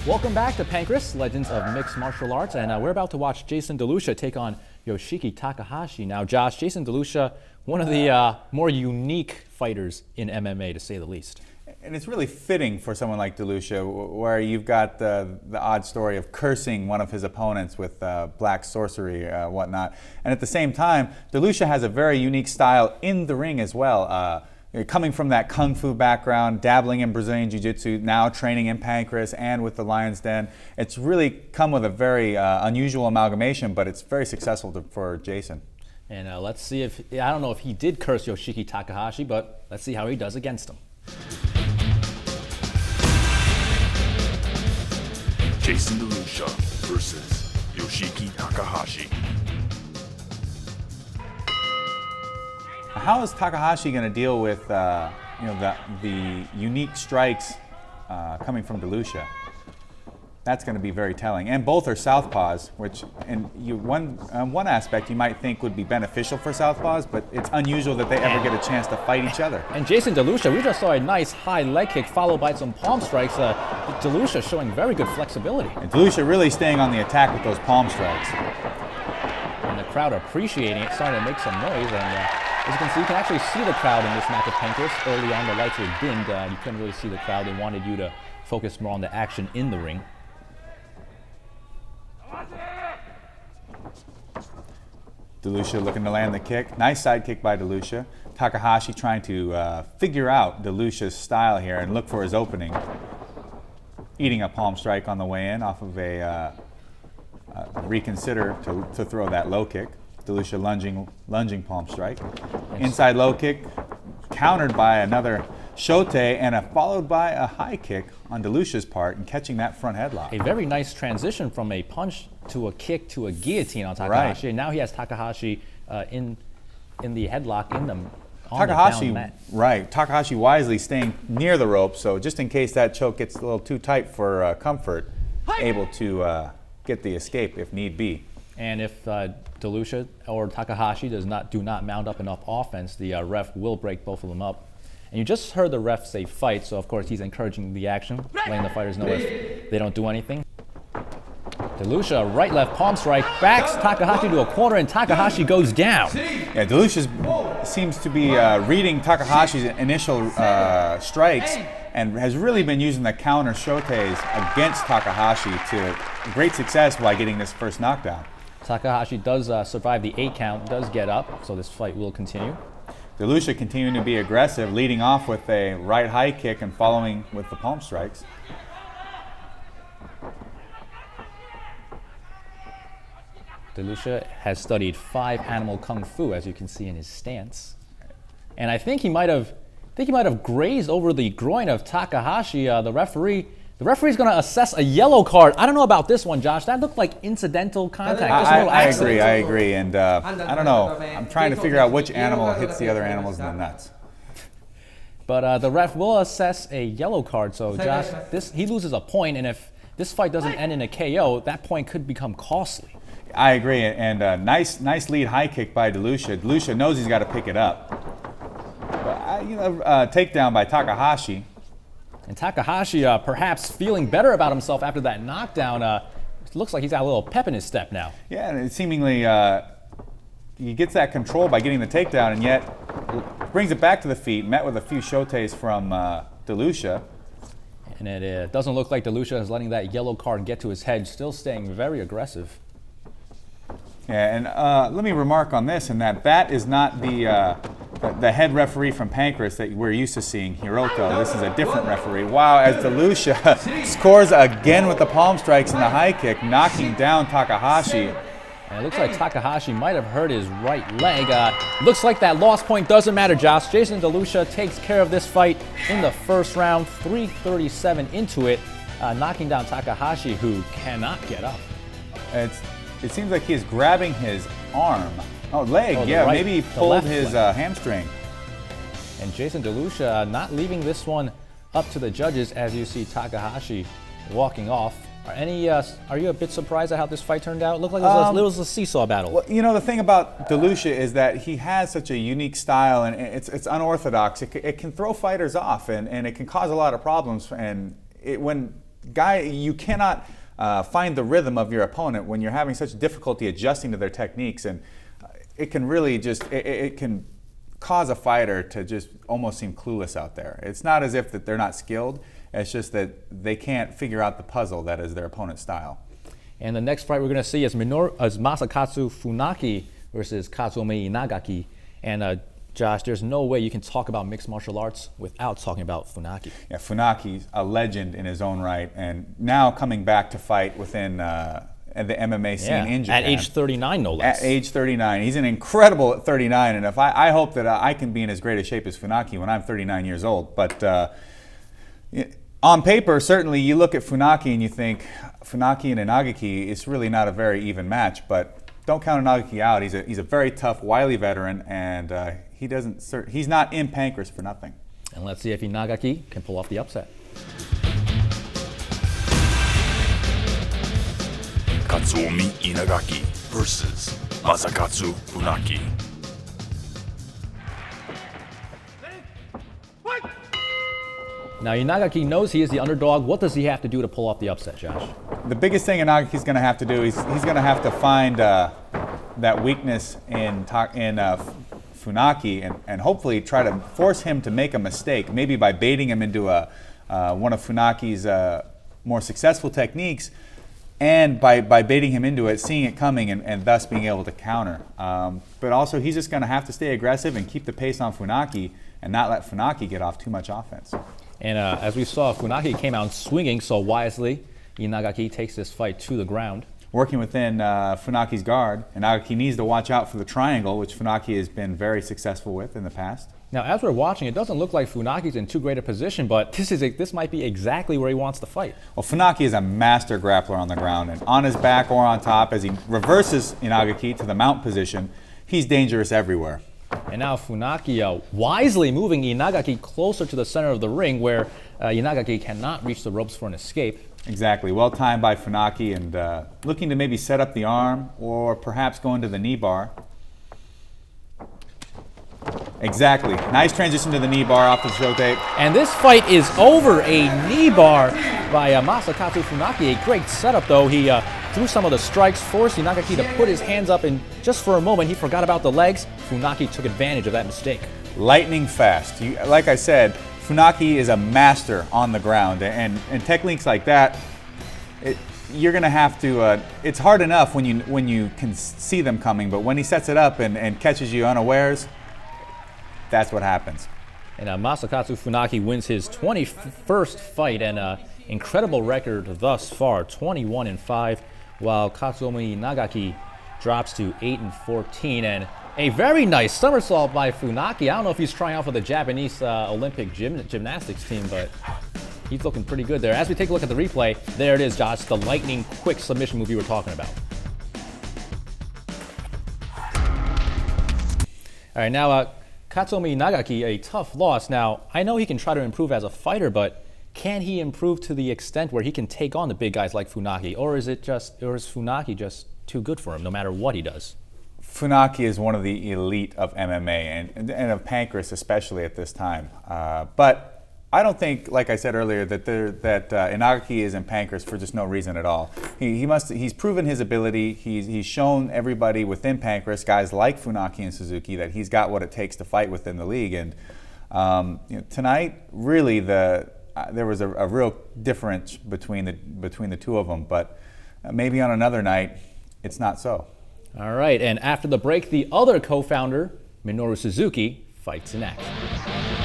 Welcome back to Pancrase, Legends of Mixed Martial Arts, and we're about to watch Jason DeLucia take on Yoshiki Takahashi. Now, Josh, Jason DeLucia, one of the more unique fighters in MMA, to say the least. And it's really fitting for someone like DeLucia, where you've got the odd story of cursing one of his opponents with black sorcery, whatnot. And at the same time, DeLucia has a very unique style in the ring as well. Coming from that Kung Fu background, dabbling in Brazilian Jiu-Jitsu, now training in Pancrase and with the Lion's Den. It's really come with a very unusual amalgamation, but it's very successful for Jason. And let's see if, I don't know if he did curse Yoshiki Takahashi, but let's see how he does against him. Jason DeLucia versus Yoshiki Takahashi. How is Takahashi going to deal with the unique strikes coming from DeLucia? That's going to be very telling. And both are southpaws, which one aspect you might think would be beneficial for southpaws, but it's unusual that they ever get a chance to fight each other. And Jason DeLucia, we just saw a nice high leg kick followed by some palm strikes. DeLucia showing very good flexibility. And DeLucia really staying on the attack with those palm strikes. And the crowd appreciating it, starting to make some noise. And as you can see, you can actually see the crowd in this match of Pancrase. Early on, the lights were dimmed. You couldn't really see the crowd. They wanted you to focus more on the action in the ring. DeLucia looking to land the kick. Nice side kick by DeLucia. Takahashi trying to figure out DeLucia's style here and look for his opening. Eating a palm strike on the way in off of a reconsider to throw that low kick. DeLucia lunging palm strike. Inside low kick, countered by another shote and followed by a high kick on DeLucia's part and catching that front headlock. A very nice transition from a punch to a kick to a guillotine on Takahashi. Right. And now he has Takahashi in the headlock on Takahashi, the down mat. right. Takahashi wisely staying near the rope, so just in case that choke gets a little too tight for comfort, able to get the escape if need be. And if DeLucia or Takahashi do not mount up enough offense, the ref will break both of them up. And you just heard the ref say fight, so of course he's encouraging the action, letting the fighters know if they don't do anything. DeLucia, right left palm strike, backs Takahashi to a corner, and Takahashi goes down. Yeah, DeLucia seems to be reading Takahashi's initial strikes and has really been using the counter shotes against Takahashi to great success by getting this first knockdown. Takahashi does survive the 8 count, does get up, so this fight will continue. DeLucia continuing to be aggressive, leading off with a right high kick and following with the palm strikes. DeLucia has studied 5 animal kung fu, as you can see in his stance, and I think he might have grazed over the groin of Takahashi. The referee's going to assess a yellow card. I don't know about this one, Josh. That looked like incidental contact. Just a little accident. I agree, and I don't know. I'm trying to figure out which animal hits the other animals in the nuts. But the ref will assess a yellow card. So Josh, he loses a point, and if this fight doesn't end in a KO, that point could become costly. I agree, and nice lead high kick by DeLucia. DeLucia knows he's got to pick it up. But, takedown by Takahashi. And Takahashi perhaps feeling better about himself after that knockdown. It looks like he's got a little pep in his step now. Yeah, and it seemingly he gets that control by getting the takedown, and yet brings it back to the feet, met with a few shotes from DeLucia. And it doesn't look like DeLucia is letting that yellow card get to his head, still staying very aggressive. Yeah, and let me remark on this, in that is not the head referee from Pancrase that we're used to seeing, Hiroto. This is a different referee. Wow, as DeLucia scores again with the palm strikes and the high kick, knocking down Takahashi. And it looks like Takahashi might have hurt his right leg. Looks like that loss point doesn't matter, Josh. Jason DeLucia takes care of this fight in the first round, 3:37 into it, knocking down Takahashi, who cannot get up. It seems like he is grabbing his arm. Oh, leg, yeah, maybe he pulled his hamstring. And Jason DeLucia not leaving this one up to the judges, as you see Takahashi walking off. Are you a bit surprised at how this fight turned out? It looked like it was a seesaw battle. Well, you know, the thing about DeLucia is that he has such a unique style, and it's unorthodox. It can throw fighters off, and it can cause a lot of problems. And when you cannot find the rhythm of your opponent when you're having such difficulty adjusting to their techniques, and it can really it can cause a fighter to just almost seem clueless out there. It's not as if that they're not skilled, it's just that they can't figure out the puzzle that is their opponent's style. And the next fight we're going to see is Masakatsu Funaki versus Katsuomi Inagaki. And Josh, there's no way you can talk about mixed martial arts without talking about Funaki. Yeah, Funaki's a legend in his own right, and now coming back to fight within the MMA scene in Japan. At age 39, no less. At age 39. He's an incredible at 39, and if I hope that I can be in as great a shape as Funaki when I'm 39 years old. But on paper, certainly you look at Funaki and you think, Funaki and Inagaki, it's really not a very even match, but don't count Inagaki out. He's a very tough, wily veteran, and he's not in Pancrase for nothing. And let's see if Inagaki can pull off the upset. Katsuomi Inagaki versus Masakatsu Funaki. Now Inagaki knows he is the underdog. What does he have to do to pull off the upset, Josh? The biggest thing Inagaki's going to have to do is he's going to have to find that weakness in Funaki and hopefully try to force him to make a mistake, maybe by baiting him into one of Funaki's more successful techniques, and by baiting him into it, seeing it coming, and thus being able to counter. But also, he's just going to have to stay aggressive and keep the pace on Funaki and not let Funaki get off too much offense. And as we saw, Funaki came out swinging so wisely. Inagaki takes this fight to the ground. Working within Funaki's guard, Inagaki needs to watch out for the triangle, which Funaki has been very successful with in the past. Now, as we're watching, it doesn't look like Funaki's in too great a position, but this might be exactly where he wants to fight. Well, Funaki is a master grappler on the ground, and on his back or on top, as he reverses Inagaki to the mount position, he's dangerous everywhere. And now Funaki wisely moving Inagaki closer to the center of the ring, where Inagaki cannot reach the ropes for an escape. Exactly. Well timed by Funaki, and looking to maybe set up the arm or perhaps go into the knee bar. Exactly. Nice transition to the knee bar off the show tape. And this fight is over. A knee bar by Masakatsu Funaki. A great setup, though. He threw some of the strikes, forced Inagaki to put his hands up, and just for a moment he forgot about the legs. Funaki took advantage of that mistake. Lightning fast. Like I said, Funaki is a master on the ground, and techniques like that, you're going to have to, it's hard enough when you can see them coming, but when he sets it up and catches you unawares, that's what happens. And Masakatsu Funaki wins his 21st fight and incredible record thus far, 21-5, while Katsuomi Inagaki drops to 8-14. And a very nice somersault by Funaki. I don't know if he's trying out for the Japanese Olympic gymnastics team, but he's looking pretty good there. As we take a look at the replay, there it is, Josh, the lightning quick submission move you were talking about. All right, now Katsuomi Inagaki, a tough loss. Now, I know he can try to improve as a fighter, but can he improve to the extent where he can take on the big guys like Funaki, or is Funaki just too good for him no matter what he does? Funaki is one of the elite of MMA and of Pancrase especially at this time. But I don't think, like I said earlier, that Inagaki is in Pancrase for just no reason at all. He's proven his ability. He's shown everybody within Pancrase, guys like Funaki and Suzuki, that he's got what it takes to fight within the league. And tonight, really, there was a real difference between the two of them. But maybe on another night, it's not so. All right, and after the break, the other co-founder, Minoru Suzuki, fights in action.